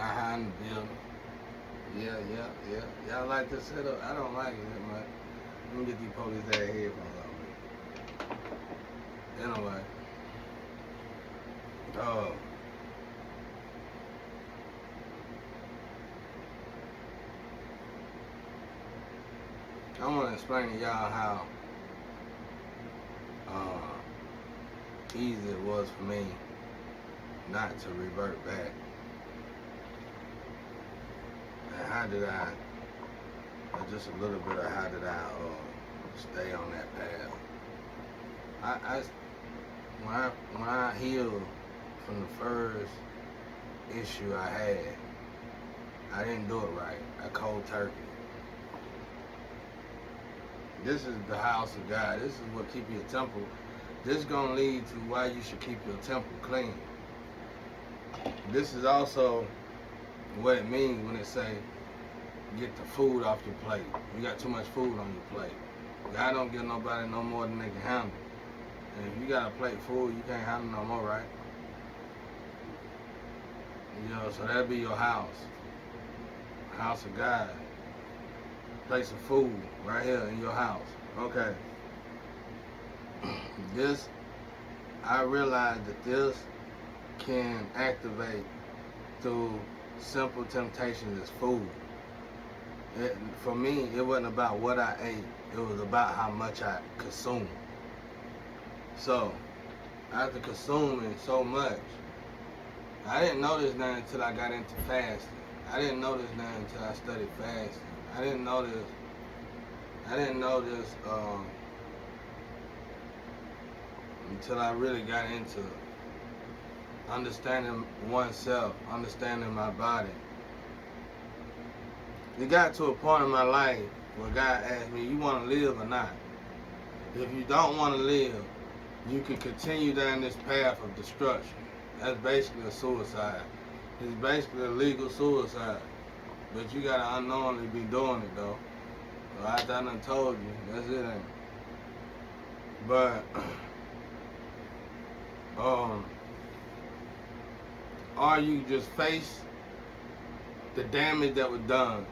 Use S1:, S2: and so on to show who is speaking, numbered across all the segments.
S1: I in the building. Yeah. Y'all like this setup? I don't like it that much. Let me get these police ass headphones on. Anyway. Oh. I want to explain to y'all how easy it was for me not to revert back. And how did I, or just a little bit of how did I stay on that path. When I healed from the first issue I had, I didn't do it right. I cold turkey. This is the house of God. This is what keep your temple. This is going to lead to why you should keep your temple clean. This is also what it means when it say, get the food off your plate. You got too much food on your plate. God don't give nobody no more than they can handle. And if you got a plate full, you can't handle no more, right? You know, so that'll be your house. House of God. Place of food right here in your house. Okay. This, I realized that this can activate through simple temptations as food. For me, it wasn't about what I ate. It was about how much I consumed. So, after consuming so much, I didn't notice that until I got into fasting. I didn't notice that until I studied fasting. I didn't know this until I really got into understanding oneself, understanding my body. It got to a point in my life where God asked me, you want to live or not? If you don't want to live, you can continue down this path of destruction. That's basically a suicide. It's basically a legal suicide. But you gotta unknowingly be doing it though. So after I done told you, that's it ain't it? But or you just face the damage that was done.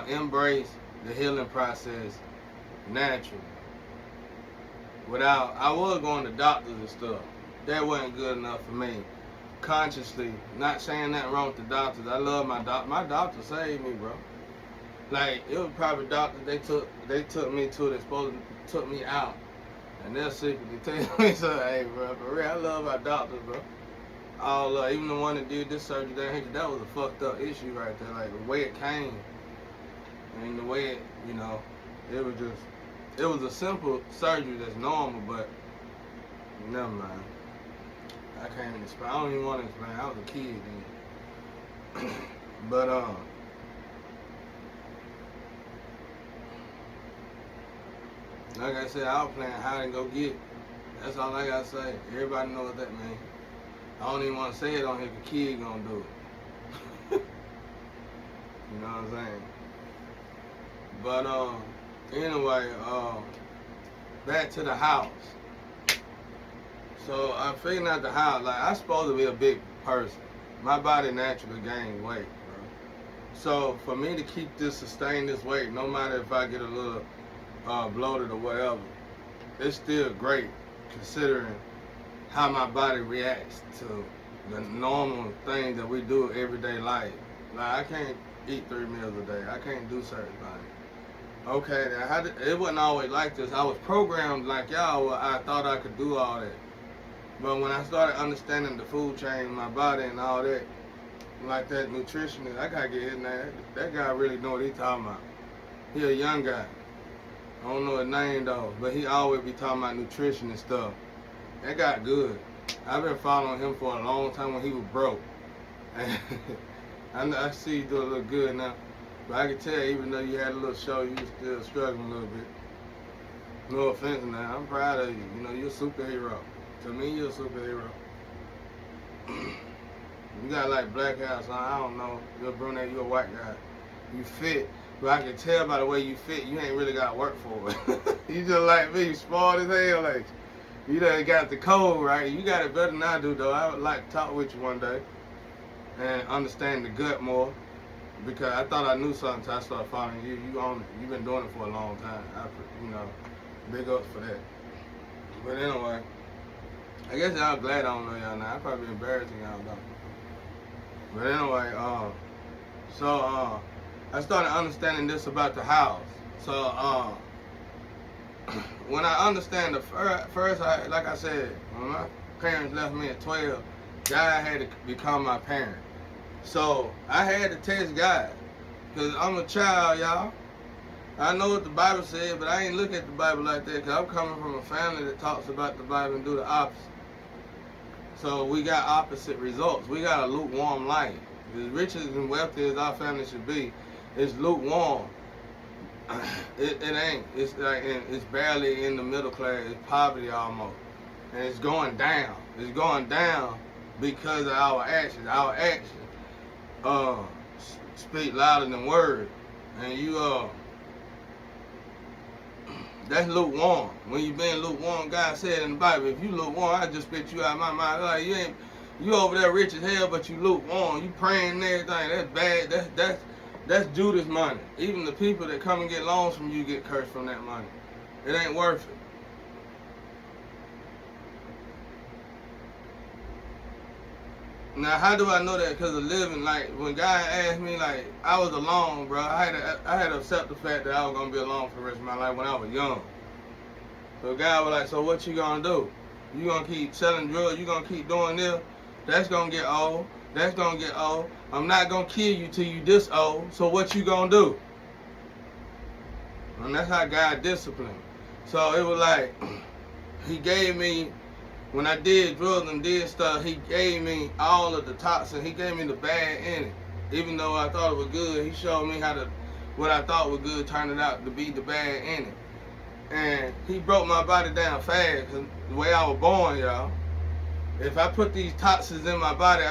S1: Embrace the healing process naturally. I was going to doctors and stuff. That wasn't good enough for me. Consciously, not saying nothing wrong with the doctors. I love my doctor. My doctor saved me, bro. Like, it was private doctors they took me to, they supposed to took me out. And they'll secretly tell me, so, hey, bro, for real, I love my doctors, bro. Even the one that did this surgery, that was a fucked up issue right there. Like, the way it came, and the way it, you know, it was a simple surgery that's normal, but never mind. I can't even explain. I don't even want to explain. I was a kid then. But like I said, I was playing hide and go get. That's all I gotta say. Everybody know what that means. I don't even want to say it on here because kid gonna do it. You know what I'm saying? But anyway, back to the house. So I figured out the house. Like, I'm supposed to be a big person. My body naturally gained weight, bro. So for me to keep this, sustain this weight, no matter if I get a little bloated or whatever, it's still great considering how my body reacts to the normal things that we do everyday life. Like, I can't eat 3 meals a day. I can't do certain things. Okay, it wasn't always like this. I was programmed like y'all where I thought I could do all that. But when I started understanding the food chain in my body and all that, like that nutritionist, I gotta get his name. That guy really know what he talking about. He a young guy. I don't know his name though, but he always be talking about nutrition and stuff. That guy good. I've been following him for a long time when he was broke. And I see you do a little good now. But I can tell, even though you had a little show, you was still struggling a little bit. No offense now. I'm proud of you. You know, you're a superhero. To me, you're a superhero. You got like black hair, so I don't know. You're a brunette, you're a white guy. You fit. But I can tell by the way you fit, you ain't really got to work for it. You just like me, you smart as hell. Like, you done got the code right. You got it better than I do, though. I would like to talk with you one day. and understand the gut more. Because I thought I knew something until I started following you. You own it. You've been doing it for a long time. Big ups for that. But anyway, I guess y'all glad I don't know y'all now. I probably be embarrassing y'all though. But anyway, I started understanding this about the house. So when I understand the first, like I said, when my parents left me at 12, God had to become my parent. So I had to test God, because I'm a child, y'all. I know what the Bible said, but I ain't look at the Bible like that, because I'm coming from a family that talks about the Bible and do the opposite. So we got opposite results. We got a lukewarm life. As rich and wealthy as our family should be, it's lukewarm. It ain't. It's like it's barely in the middle class. It's poverty almost, and it's going down. It's going down because of our actions. Our actions speak louder than words, and that's lukewarm. When you being lukewarm, God said in the Bible, if you lukewarm, I just spit you out of my mind. Like you over there rich as hell, but you lukewarm. You praying and everything. That's bad. That's Judas money. Even the people that come and get loans from you get cursed from that money. It ain't worth it. Now, how do I know that? Because of living. Like, when God asked me, like, I was alone, bro. I had to accept the fact that I was going to be alone for the rest of my life when I was young. So God was like, so what you going to do? You going to keep selling drugs? You going to keep doing this? That's going to get old. That's going to get old. I'm not going to kill you till you this old. So what you going to do? And that's how God disciplined. So it was like, he gave me, when I did drugs and did stuff, he gave me all of the toxins. He gave me the bad in it. Even though I thought it was good, he showed me how to, what I thought was good turned it out to be the bad in it. And he broke my body down fast, because the way I was born, y'all, if I put these toxins in my body,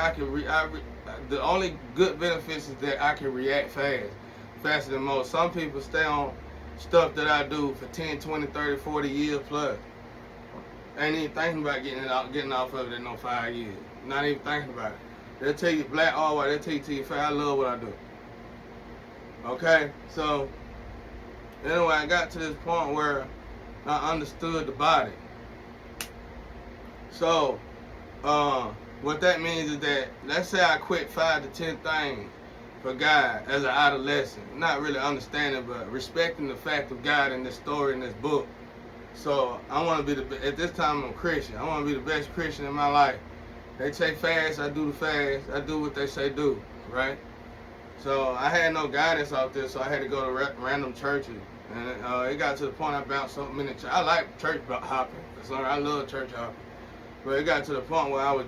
S1: the only good benefits is that I can react fast, faster than most. Some people stay on stuff that I do for 10, 20, 30, 40 years plus. Ain't even thinking about getting off of it in no 5 years. Not even thinking about it. They'll tell you black or white, they'll tell you till you fair. I love what I do. Okay? So, anyway, I got to this point where I understood the body. So, what that means is that, let's say I quit 5 to 10 things for God as an adolescent. Not really understanding, but respecting the fact of God in this story, in this book. So I want to be at this time I'm a Christian. I want to be the best Christian in my life. They say fast, I do the fast. I do what they say do, right? So I had no guidance out there, so I had to go to random churches. And it got to the point I bounced so many churches. I like church hopping. I love church hopping. But it got to the point where I was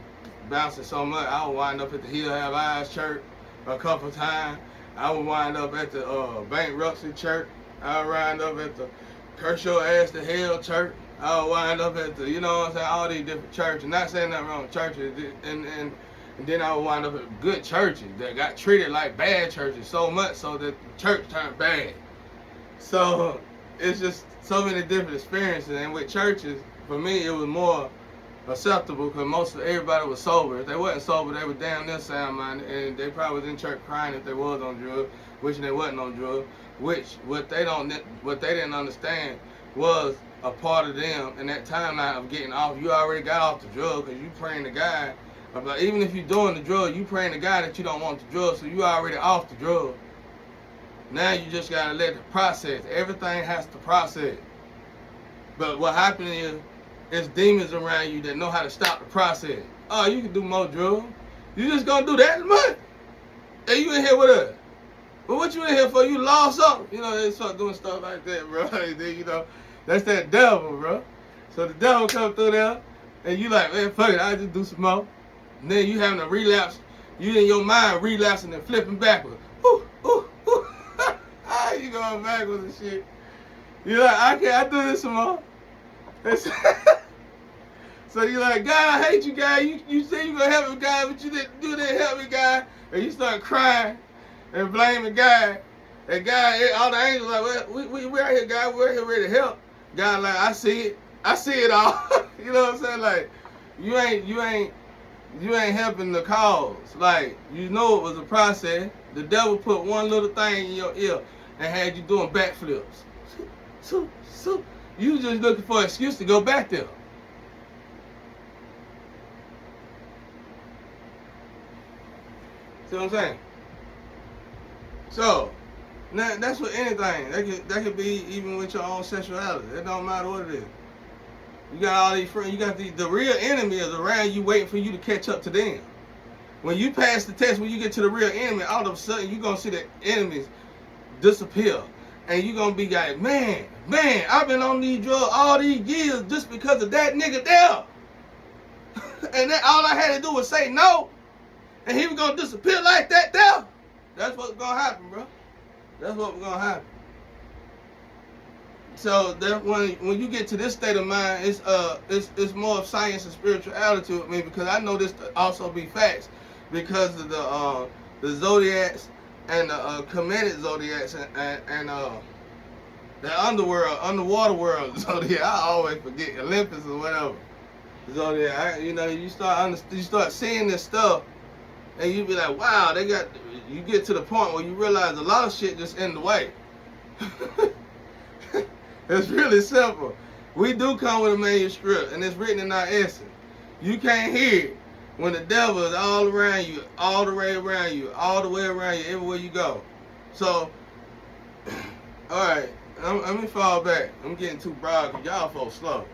S1: bouncing so much, I would wind up at the Hill Have Eyes church a couple times. I would wind up at the Bankruptcy church. I would wind up at the Curse Your Ass to Hell church. I would wind up at the, you know what I'm saying, all these different churches. Not saying nothing wrong with churches. And then I would wind up at good churches that got treated like bad churches so much so that the church turned bad. So it's just so many different experiences. And with churches, for me, it was more acceptable because most of everybody was sober. If they wasn't sober, they were damn near sound-minded, and they probably was in church crying if they was on drugs, wishing they wasn't on drugs. Which what they didn't understand was a part of them in that timeline of getting off. You already got off the drug because you praying to God. But even if you're doing the drug, you praying to God that you don't want the drug, so you already off the drug. Now you just gotta let it process. Everything has to process. But what happened is, there's demons around you that know how to stop the process. Oh, you can do more drugs. You just gonna do that much? Hey, you in here with us? But what you in here for? You lost something? You know, they start doing stuff like that, bro. You know, that's that devil, bro. So the devil come through there, and you like, man, fuck it, I'll just do some more. And then you having a relapse. You in your mind relapsing and flipping backwards. Ooh, ooh, ooh. You going backwards and shit. You're like, I do this some more. So you're like, God, I hate you, God. You say you gonna help me, God, but you didn't do that, help me, God. And you start crying and blaming God. And God, all the angels like, well, we're out here, God. We're here ready to help. God like, I see it. I see it all. You know what I'm saying? Like, you ain't You ain't helping the cause. Like, you know it was a process. The devil put one little thing in your ear and had you doing backflips. So, you just looking for an excuse to go back there. See what I'm saying? So, now that's with anything. That could be even with your own sexuality. It don't matter what it is. You got all these friends. You got the real enemy is around you waiting for you to catch up to them. When you pass the test, when you get to the real enemy, all of a sudden you're going to see the enemies disappear. And you're going to be like, man, I've been on these drugs all these years just because of that nigga there. And then all I had to do was say no. And he was going to disappear like that there. That's what's going to happen, bro. That's what's going to happen. So that when you get to this state of mind, it's more of science and spirituality with me, because I know this to also be facts because of the zodiacs and the Kemetic zodiacs and the underwater world zodiac. I always forget Olympus or whatever zodiac. You start seeing this stuff, and you be like, wow, you get to the point where you realize a lot of shit just in the way. It's really simple. We do come with a manuscript, and it's written in our essence. You can't hear it when the devil is all around you, all the way around you, all the way around you, everywhere you go. So, all right, let me fall back. I'm getting too broad because y'all folks slow.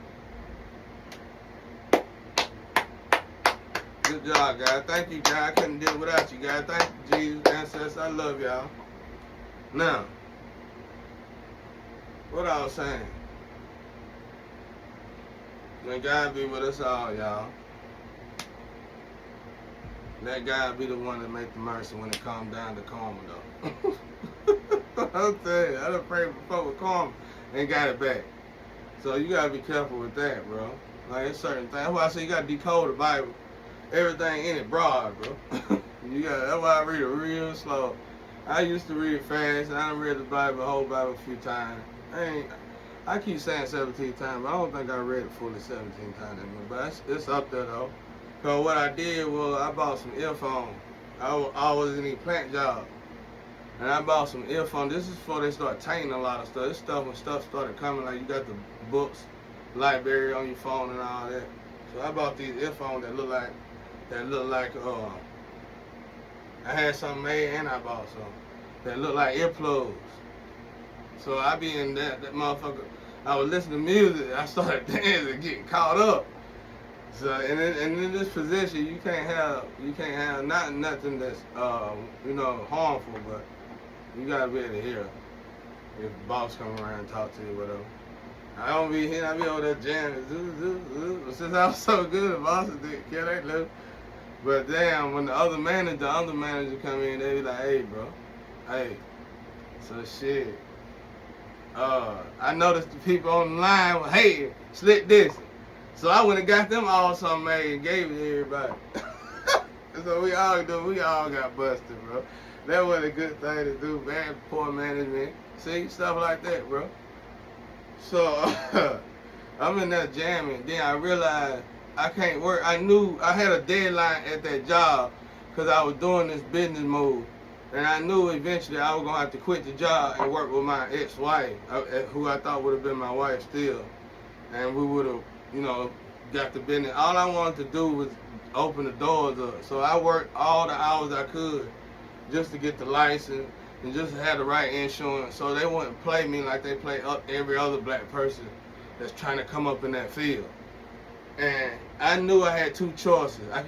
S1: Good job, guys. Thank you, guys. I couldn't do it without you, guys. Thank you, Jesus, ancestors. I love y'all. Now, what I was saying, may God be with us all, y'all. Let God be the one that make the mercy when it comes down to karma, though. I'm telling you, I done prayed before with karma and got it back. So you gotta be careful with that, bro. Like, it's certain things. That's why I say you gotta decode the Bible. Everything in it broad, bro. That's why I read it real slow. I used to read it fast, and I done read the whole Bible a few times. I keep saying 17 times, but I don't think I read it fully 17 times. But it's up there, though. Because what I did was I bought some earphones. I was in these plant jobs. And I bought some earphones. This is before they start tainting a lot of stuff. This stuff, when stuff started coming, like you got the books, library on your phone and all that. So I bought these earphones that look like, I had something made and I bought some that look like earplugs. So I be in that motherfucker. I was listening to music. I started dancing, getting caught up. So and in this position, you can't have nothing that's harmful, but you gotta be able to hear if the boss come around and talk to you, whatever. I don't be here. I be over there jamming. Since I was so good, the bosses didn't care that little. But damn, when the other manager come in, they be like, hey, bro, hey. So shit. I noticed the people on the line were hating, slick this. So I went and got them all something made and gave it to everybody. So we all got busted, bro. That was a good thing to do, bad poor management. See, stuff like that, bro. So I'm in there jamming. Then I realized I can't work. I knew I had a deadline at that job because I was doing this business move. And I knew eventually I was going to have to quit the job and work with my ex-wife, who I thought would have been my wife still. And we would have, got the business. All I wanted to do was open the doors up. So I worked all the hours I could just to get the license and just to have the right insurance so they wouldn't play me like they play every other black person that's trying to come up in that field. And I knew I had two choices. I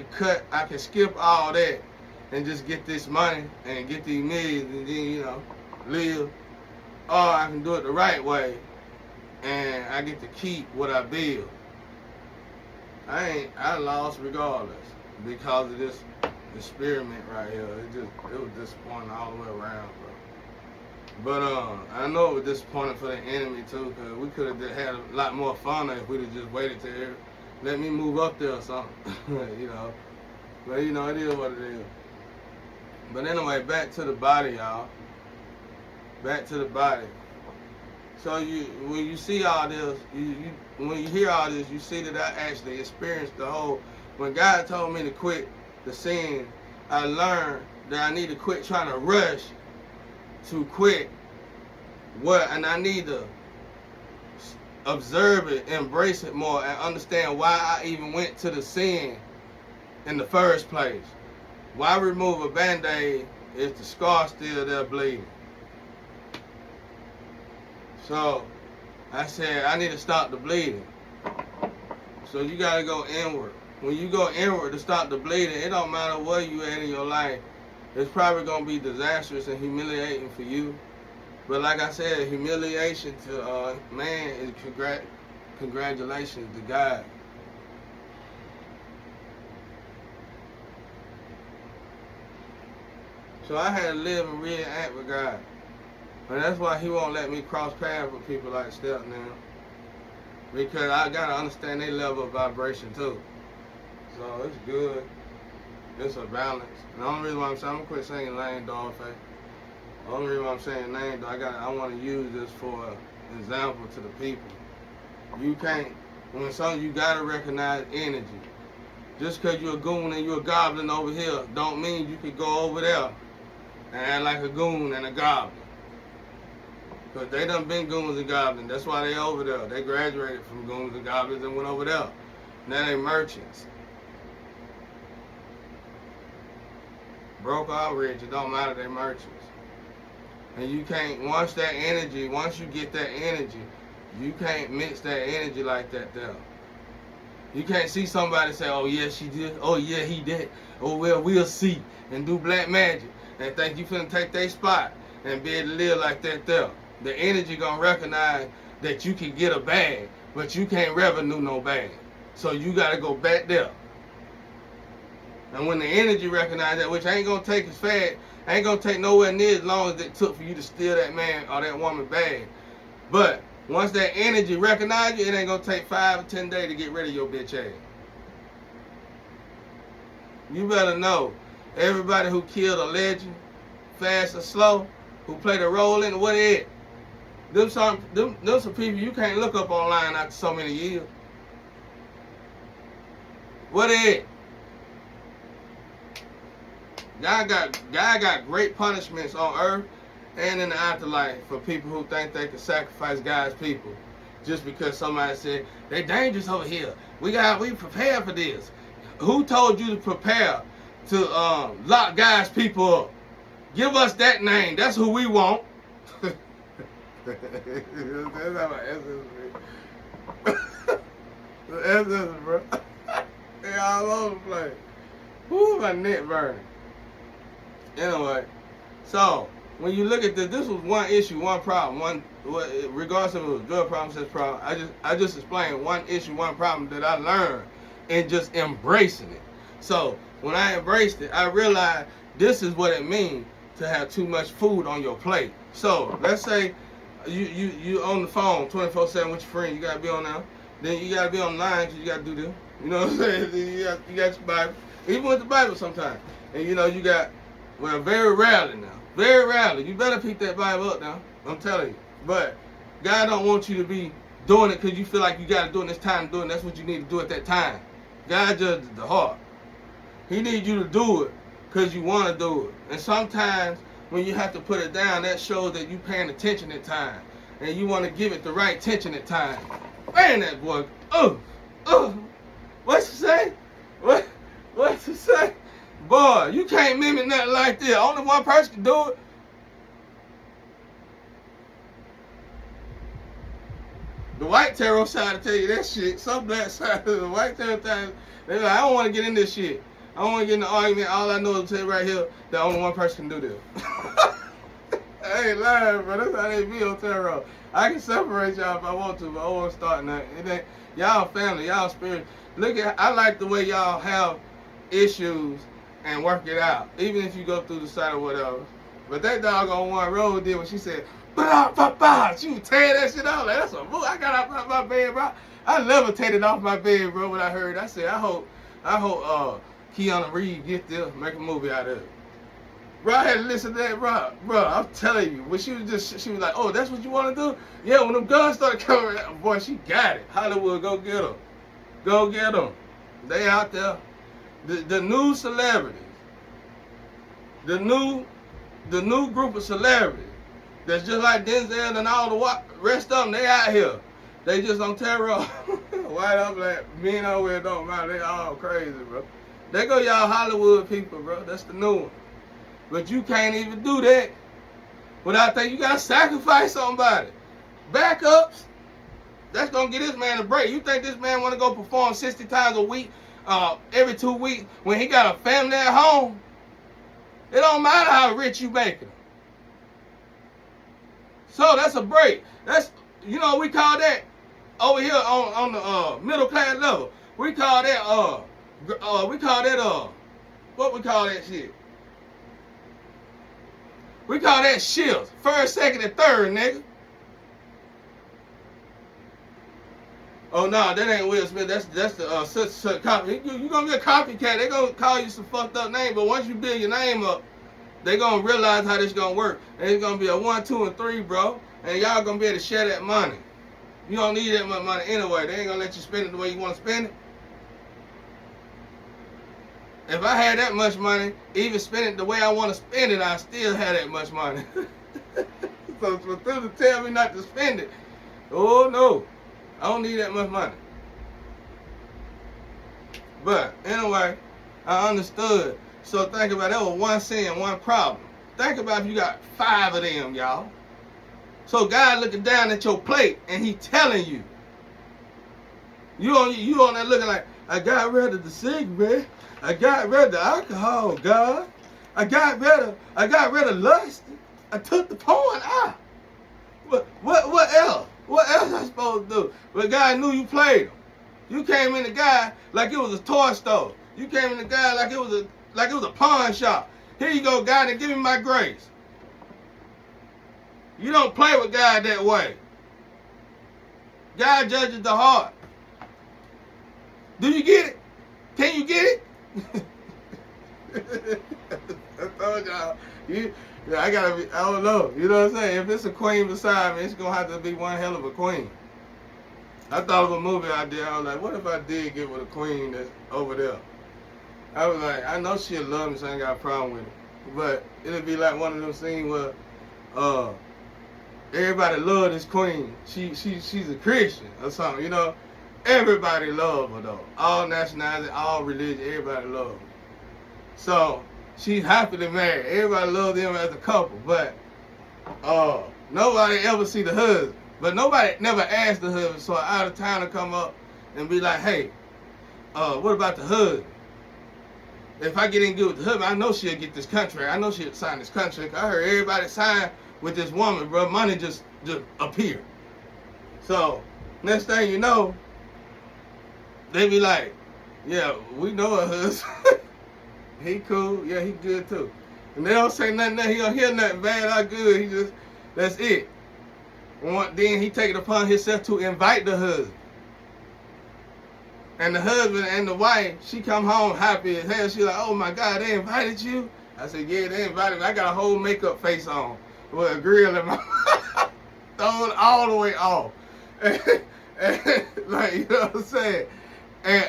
S1: could skip all that and just get this money and get these millions and then, live. Or I can do it the right way and I get to keep what I build. I lost regardless because of this experiment right here. It was disappointing all the way around, bro. But I know it was disappointing for the enemy too, because we could have had a lot more fun if we'd have just waited to let me move up there or something, But it is what it is. But anyway, back to the body, y'all. Back to the body. So when you see all this, when you hear all this, you see that I actually experienced the whole when God told me to quit the sin, I learned that I need to quit trying to rush to quit and I need to observe it, embrace it more, and understand why I even went to the sin in the first place. Why remove a band-aid if the scar still there bleeding? So I said I need to stop the bleeding. So you gotta go inward. When you go inward to stop the bleeding, it don't matter where you at in your life. It's probably gonna be disastrous and humiliating for you. But like I said, humiliation to man is congratulations to God. So I had to live and react with God. And that's why he won't let me cross paths with people like Steph now. Because I gotta understand their level of vibration too. So it's good. It's a balance. And the only reason why I'm saying, I'm gonna quit saying Lane Dogface. The only reason why I'm saying name, I want to use this for an example to the people. You can't, you gotta recognize energy. Just because you're a goon and you're a goblin over here, don't mean you could go over there and act like a goon and a goblin. Because they done been goons and goblins. That's why they over there. They graduated from goons and goblins and went over there. Now they merchants. Broke or rich, it don't matter, they merchants. And you can't, once you get that energy, you can't mix that energy like that there. You can't see somebody say, oh yeah, she did, oh yeah, he did, oh well, we'll see, and do black magic, and think you finna take their spot, and be able to live like that there. The energy gonna recognize that you can get a bag, but you can't revenue no bag. So you gotta go back there. And when the energy recognize that, which ain't gonna take as fast, ain't gonna take nowhere near as long as it took for you to steal that man or that woman bag. But once that energy recognize you, it ain't gonna take 5 or 10 days to get rid of your bitch ass. You better know, everybody who killed a legend, fast or slow, who played a role in it, what it is. Them some people you can't look up online after so many years. What it is. God got great punishments on earth and in the afterlife for people who think they can sacrifice God's people just because somebody said they dangerous over here. We prepared for this. Who told you to prepare to lock God's people up? Give us that name. That's who we want. That's how my essence is. The essence, bro. They all over the place. Who my neck burning? Anyway, so when you look at this was one issue, one problem, regardless if it was drug problem, sex problem. I just explained one issue, one problem that I learned and just embracing it. So when I embraced it, I realized this is what it means to have too much food on your plate. So let's say you on the phone 24/7 with your friend, you gotta be on now. Then you gotta be online because you gotta do this. You know what I'm saying? Then you got your Bible, even with the Bible sometimes, and you know you got. Well, very rarely now. Very rarely. You better pick that Bible up now. I'm telling you. But God don't want you to be doing it because you feel like you got to do it this time to do it. And that's what you need to do at that time. God judges the heart. He needs you to do it because you want to do it. And sometimes when you have to put it down, that shows that you paying attention at time. And you want to give it the right attention at time. Man, that boy. What's he say? What's he say? Boy, you can't mimic nothing like this. Only one person can do it. The white tarot side to tell you that shit. Some black side of the white tarot side, they're like, I don't want to get in this shit. I don't want to get in the argument. All I know is to tell you right here that only one person can do this. I ain't lying, bro. That's how they be on tarot. I can separate y'all if I want to, but I won't start nothing. It ain't y'all family, y'all spirit. Look at, I like the way y'all have issues and work it out, even if you go through the side or whatever. But that dog on one road did when she said, she was tearing that shit out. Like, that's a move. I got out my bed, bro. I levitated off my bed, bro, when I heard. I said, I hope Keanu Reeves get there, make a movie out of it. Bro, I had to listen to that, bro. Bro, I'm telling you, when she was like, oh, that's what you want to do? Yeah, when them guns started coming, boy, she got it. Hollywood, go get them. Go get them. They out there. The new celebrities. The new group of celebrities. That's just like Denzel and all the rest of them. They out here. They just on terror. White up like me and over it don't matter. They all crazy, bro. They go y'all Hollywood people, bro. That's the new one. But you can't even do that without that. You gotta sacrifice somebody. Backups. That's gonna get this man a break. You think this man wanna go perform 60 times a week, every 2 weeks, when he got a family at home? It don't matter how rich you making. So that's a break. That's, you know, we call that over here on the middle class level. We call that what we call that shit? We call that shifts. First, second, and third, nigga. Oh no, that ain't Will Smith. That's the such copy. You gonna be a copycat. They gonna call you some fucked up name, but once you build your name up, they gonna realize how this gonna work. And it's gonna be a 1, 2, and 3, bro. And y'all gonna be able to share that money. You don't need that much money anyway. They ain't gonna let you spend it the way you wanna spend it. If I had that much money, even spend it the way I wanna spend it, I still have that much money. So for them to tell me not to spend it, oh no. I don't need that much money. But anyway, I understood. So think about it. That was one sin, one problem. Think about if you got 5 of them, y'all. So God looking down at your plate and he telling you. You on there looking like, I got rid of the cigarette. I got rid of the alcohol, God. I got rid of lust. I took the porn out. What else? What else I supposed to do? But God knew you played him. You came in the guy like it was a toy store. You came in the guy like it was a pawn shop. Here you go, God, and give me my grace. You don't play with God that way. God judges the heart. Do you get it? Can you get it? I told y'all. I don't know. You know what I'm saying? If it's a queen beside me, it's going to have to be one hell of a queen. I thought of a movie idea. I was like, what if I did get with a queen that's over there? I was like, I know she'll love me, so I ain't got a problem with it. But it'll be like one of those scenes where everybody love this queen. She's a Christian or something, you know? Everybody love her, though. All nationality, all religion, everybody love her. So she's happily married. Everybody loves them as a couple, but nobody ever see the husband. But nobody never asked the husband, so an out of towner come up and be like, hey, what about the husband? If I get in good with the husband, I know she'll get this contract. I know she'll sign this contract. I heard everybody sign with this woman, bro. Money just appear. So next thing you know, they be like, yeah, we know her husband. He cool, yeah, he good too. And they don't say nothing, he don't hear nothing bad or good, he just, that's it. Then he take it upon himself to invite the husband. And the husband and the wife, she come home happy as hell. She like, oh my God, they invited you? I said, yeah, they invited me. I got a whole makeup face on with a grill in my thrown all the way off. And, like, you know what I'm saying? And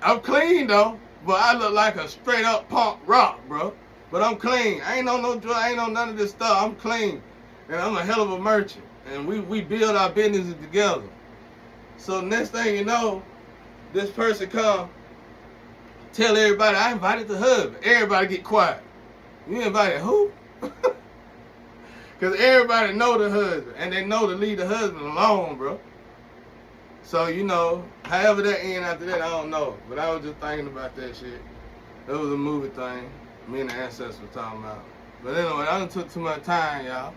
S1: I'm clean though, but I look like a straight up punk rock, bro. But I'm clean. I ain't on no drug, I ain't on none of this stuff. I'm clean. And I'm a hell of a merchant. And we build our businesses together. So next thing you know, this person come, tell everybody, I invited the husband. Everybody get quiet. You invited who? Because everybody know the husband. And they know to leave the husband alone, bro. So, you know, however that end after that, I don't know. But I was just thinking about that shit. That was a movie thing me and the ancestors were talking about. But anyway, I done took too much time, y'all.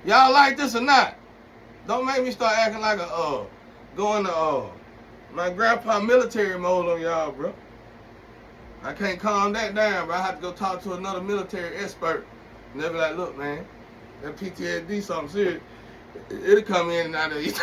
S1: Y'all like this or not? Don't make me start acting like a, going to, my grandpa military mode on y'all, bro. I can't calm that down, bro. I have to go talk to another military expert. And they'll be like, look, man, that PTSD something serious. It'll come in and out of you.